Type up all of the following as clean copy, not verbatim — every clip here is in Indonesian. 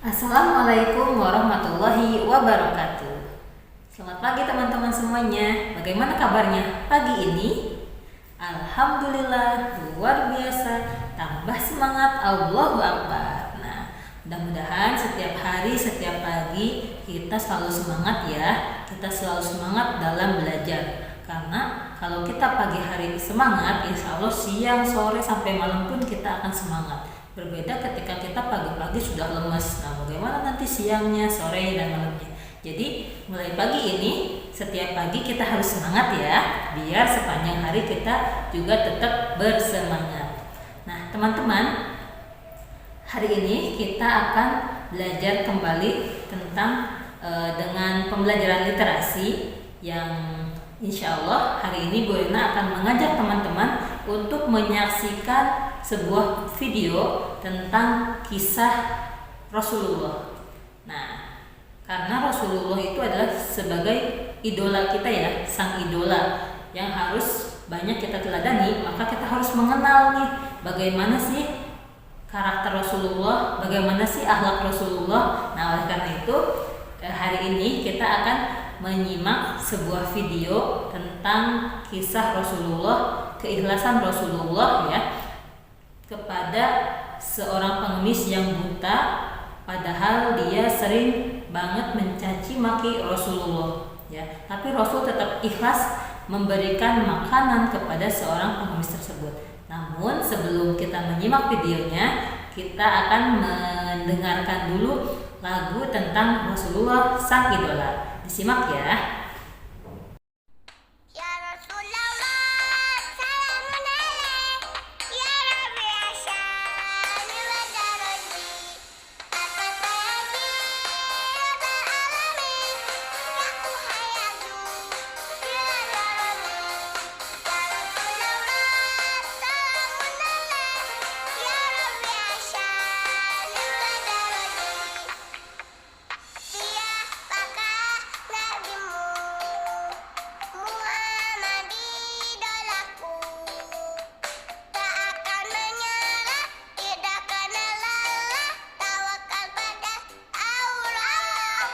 Assalamualaikum warahmatullahi wabarakatuh. Selamat pagi teman-teman semuanya. Bagaimana kabarnya pagi ini? Alhamdulillah, luar biasa. Tambah semangat, Allahu Akbar. Nah, mudah-mudahan setiap hari, setiap pagi kita selalu semangat ya. Kita selalu semangat dalam belajar. Karena kalau kita pagi hari semangat, insya Allah siang, sore, sampai malam pun kita akan semangat. Berbeda ketika kita pagi-pagi sudah lemes. Nah, bagaimana nanti siangnya, sore, dan malamnya? Jadi, mulai pagi ini, setiap pagi kita harus semangat ya, biar sepanjang hari kita juga tetap bersemangat. Nah, teman-teman, hari ini kita akan belajar kembali tentang dengan pembelajaran literasi yang insya Allah hari ini Bu Rina akan mengajak teman-teman untuk menyaksikan sebuah video tentang kisah Rasulullah. Nah, karena Rasulullah itu adalah sebagai idola kita ya, sang idola yang harus banyak kita teladani, maka kita harus mengenal nih bagaimana sih karakter Rasulullah, bagaimana sih akhlak Rasulullah. Nah, oleh karena itu hari ini kita akan menyimak sebuah video tentang kisah Rasulullah, keikhlasan Rasulullah ya kepada seorang pengemis yang buta, padahal dia sering banget mencaci maki Rasulullah ya. Tapi Rasul tetap ikhlas memberikan makanan kepada seorang pengemis tersebut. Namun sebelum kita menyimak videonya, kita akan mendengarkan dulu lagu tentang Rasulullah sang idola. Disimak ya. Ya Rasulullah, salamun alaik. Ya Rabbi asyani wa darani. Atas sayagi ya alamin. Ya kuhayadu ya darani. Ya Rasulullah, salamun alaik. Ya Rabbi asyani wa darani. Siapakah nabimu? Muhammad idolaku. Tak akan menyerah, tidak akan lelah. Tawakal pada Allah.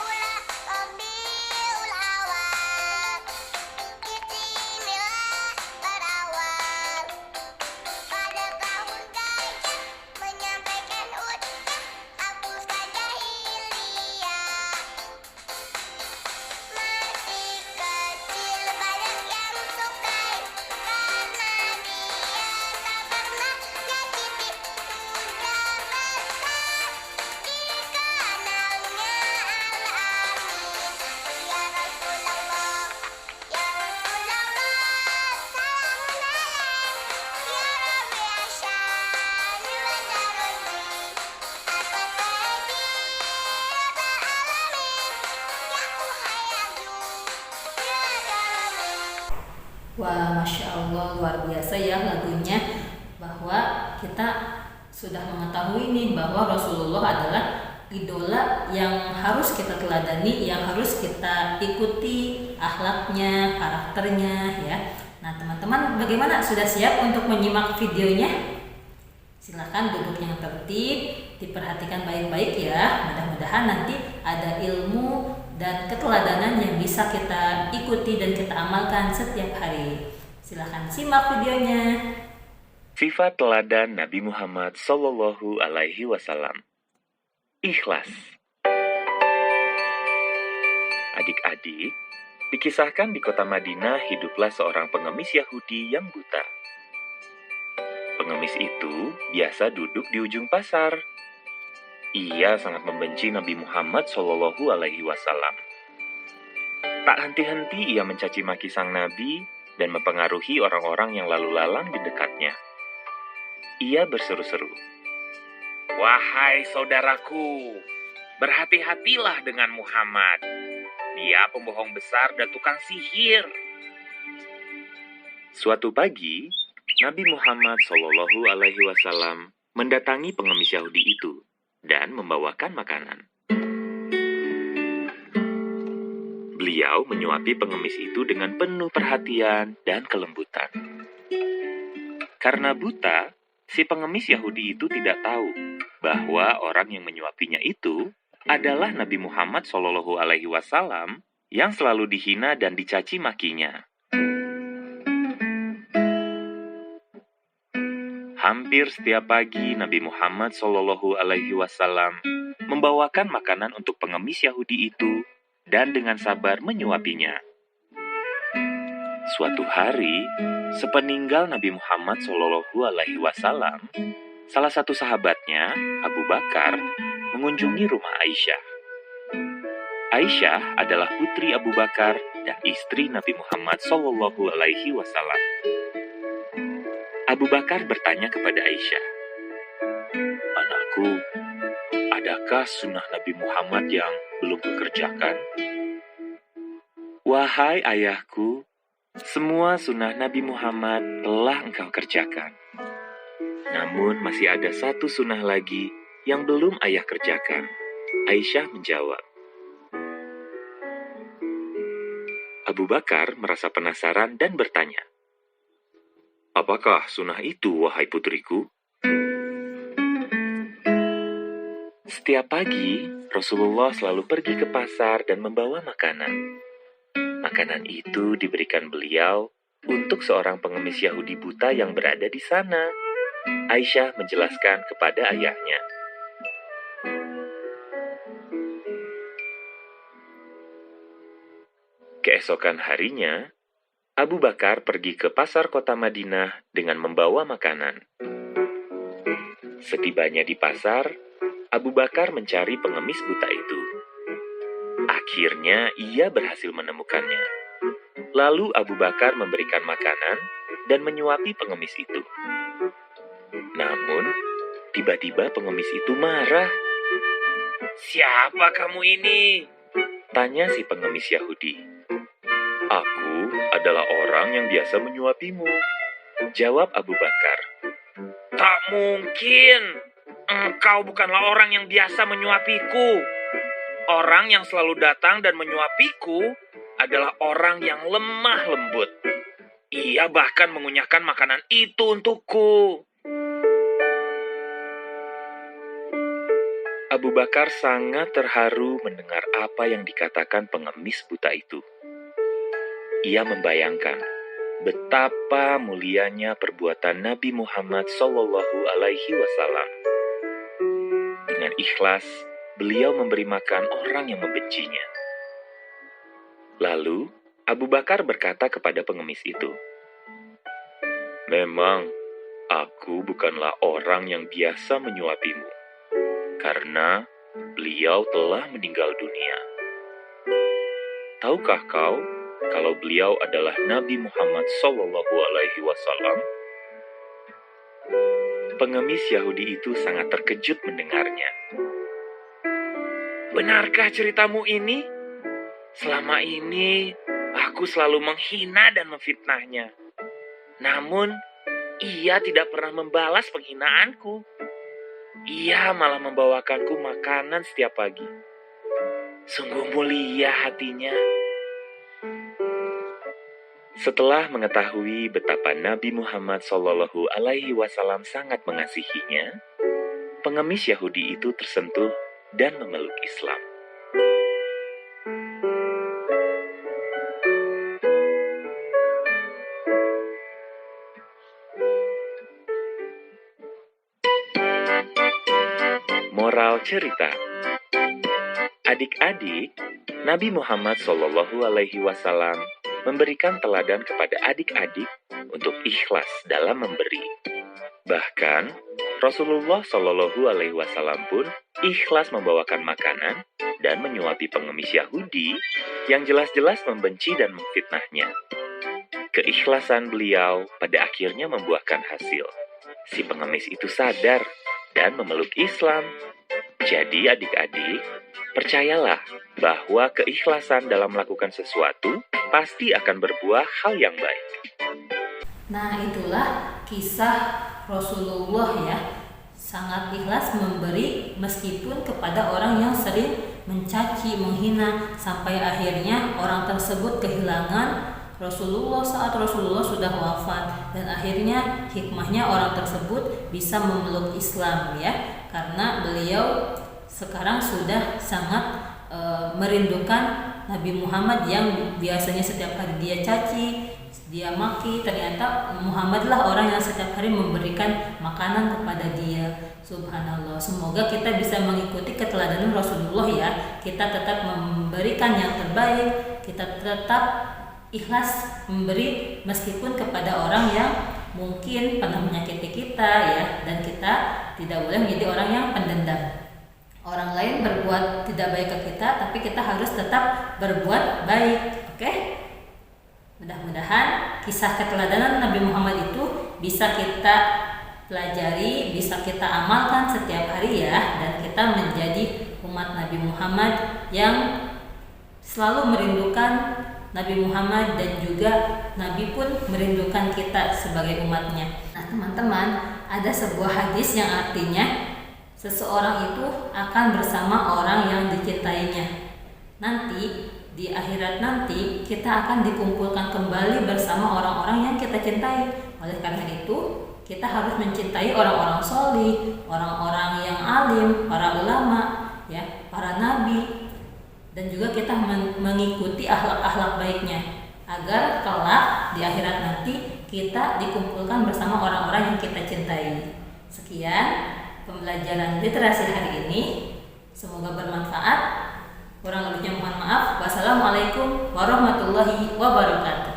Ulah Rabbi ulawal. Bismillah berawal. Pada tahun gajah menyampaikan ucap, hapuskan jahiliyah. Masih kecil banyak yang sukai, karena dia tak pernah nyakiti. Sudah besar dikenalnya Al-Amin. Ya Rasulullah, ya Rasulullah, salamun alaik. Ya Rabbi asyani wa darani. Atas sayagi ya alamin. Ya kuhayadu ya darani. Wah, Masya Allah, luar biasa ya lagunya. Bahwa kita sudah mengetahui nih bahwa Rasulullah adalah idola yang harus kita teladani, yang harus kita ikuti akhlaknya, karakternya ya. Nah, teman-teman, bagaimana? Sudah siap untuk menyimak videonya? Silakan duduk yang tertib, diperhatikan baik-baik ya. Mudah-mudahan nanti ada ilmu dan keteladanan yang bisa kita ikuti dan kita amalkan setiap hari. Silakan simak videonya. Sifat teladan Nabi Muhammad Sallallahu Alaihi Wasallam. Ikhlas. Adik-adik, dikisahkan di kota Madinah hiduplah seorang pengemis Yahudi yang buta. Pengemis itu biasa duduk di ujung pasar. Ia sangat membenci Nabi Muhammad Sallallahu Alaihi Wasallam. Tak henti-henti ia mencaci maki sang Nabi dan mempengaruhi orang-orang yang lalu lalang di dekatnya. Ia berseru-seru, "Wahai saudaraku, berhati-hatilah dengan Muhammad. Dia pembohong besar dan tukang sihir." Suatu pagi, Nabi Muhammad Shallallahu Alaihi Wasallam mendatangi pengemis Yahudi itu dan membawakan makanan. Beliau menyuapi pengemis itu dengan penuh perhatian dan kelembutan. Karena buta, Si pengemis Yahudi itu tidak tahu bahwa orang yang menyuapinya itu adalah Nabi Muhammad SAW yang selalu dihina dan dicaci makinya. Hampir setiap pagi Nabi Muhammad SAW membawakan makanan untuk pengemis Yahudi itu dan dengan sabar menyuapinya. Suatu hari, sepeninggal Nabi Muhammad SAW, salah satu sahabatnya, Abu Bakar, mengunjungi rumah Aisyah. Aisyah adalah putri Abu Bakar dan istri Nabi Muhammad SAW. Abu Bakar bertanya kepada Aisyah, "Anakku, adakah sunnah Nabi Muhammad yang belum kukerjakan?" "Wahai ayahku, semua sunnah Nabi Muhammad telah engkau kerjakan. Namun masih ada satu sunnah lagi yang belum ayah kerjakan." Aisyah menjawab. Abu Bakar merasa penasaran dan bertanya, "Apakah sunnah itu, wahai putriku?" Setiap pagi, Rasulullah selalu pergi ke pasar dan membawa makanan. Makanan itu diberikan beliau untuk seorang pengemis Yahudi buta yang berada di sana. Aisyah menjelaskan kepada ayahnya. Keesokan harinya, Abu Bakar pergi ke pasar kota Madinah dengan membawa makanan. Setibanya di pasar, Abu Bakar mencari pengemis buta itu. Akhirnya ia berhasil menemukannya. Lalu Abu Bakar memberikan makanan dan menyuapi pengemis itu. Namun, tiba-tiba pengemis itu marah. "Siapa kamu ini?" tanya si pengemis Yahudi. "Aku adalah orang yang biasa menyuapimu," jawab Abu Bakar. "Tak mungkin. Engkau bukanlah orang yang biasa menyuapiku. Orang yang selalu datang dan menyuapiku adalah orang yang lemah lembut. Ia bahkan mengunyahkan makanan itu untukku." Abu Bakar sangat terharu mendengar apa yang dikatakan pengemis buta itu. Ia membayangkan betapa mulianya perbuatan Nabi Muhammad SAW. Dengan ikhlas, beliau memberi makan orang yang membencinya. Lalu, Abu Bakar berkata kepada pengemis itu, "Memang, aku bukanlah orang yang biasa menyuapimu, karena beliau telah meninggal dunia. Tahukah kau kalau beliau adalah Nabi Muhammad SAW?" Pengemis Yahudi itu sangat terkejut mendengarnya. "Benarkah ceritamu ini? Selama ini aku selalu menghina dan memfitnahnya. Namun, ia tidak pernah membalas penghinaanku. Ia malah membawakanku makanan setiap pagi. Sungguh mulia hatinya." Setelah mengetahui betapa Nabi Muhammad SAW sangat mengasihinya, pengemis Yahudi itu tersentuh dan memeluk Islam. Moral cerita: adik-adik, Nabi Muhammad SAW memberikan teladan kepada adik-adik untuk ikhlas dalam memberi. Bahkan, Rasulullah SAW pun ikhlas membawakan makanan dan menyuapi pengemis Yahudi yang jelas-jelas membenci dan memfitnahnya. Keikhlasan beliau pada akhirnya membuahkan hasil. Si pengemis itu sadar dan memeluk Islam. Jadi adik-adik, percayalah bahwa keikhlasan dalam melakukan sesuatu pasti akan berbuah hal yang baik. Nah, itulah kisah Rasulullah ya. Sangat ikhlas memberi meskipun kepada orang yang sering mencaci, menghina, sampai akhirnya orang tersebut kehilangan Rasulullah saat Rasulullah sudah wafat, dan akhirnya hikmahnya orang tersebut bisa memeluk Islam ya, karena beliau sekarang sudah sangat merindukan Nabi Muhammad yang biasanya setiap hari dia caci, dia maki, ternyata Muhammadlah orang yang setiap hari memberikan makanan kepada dia. Subhanallah. Semoga kita bisa mengikuti keteladanan Rasulullah ya. Kita tetap memberikan yang terbaik, kita tetap ikhlas memberi meskipun kepada orang yang mungkin pernah menyakiti kita ya, dan kita tidak boleh menjadi orang yang pendendam. Orang lain berbuat tidak baik ke kita, tapi kita harus tetap berbuat baik. Oke? Mudah-mudahan kisah keteladanan Nabi Muhammad itu bisa kita pelajari, bisa kita amalkan setiap hari ya, dan kita menjadi umat Nabi Muhammad yang selalu merindukan Nabi Muhammad, dan juga Nabi pun merindukan kita sebagai umatnya. Nah teman-teman, ada sebuah hadis yang artinya seseorang itu akan bersama orang yang dicintainya. Nanti di akhirat nanti kita akan dikumpulkan kembali bersama orang-orang yang kita cintai. Oleh karena itu kita harus mencintai orang-orang solih, orang-orang yang alim, para ulama, ya, para nabi, dan juga kita mengikuti akhlak-akhlak baiknya, agar kelak di akhirat nanti kita dikumpulkan bersama orang-orang yang kita cintai. Sekian pembelajaran literasi hari ini, semoga bermanfaat. Kurang lebihnya mohon maaf. Wassalamualaikum warahmatullahi wabarakatuh.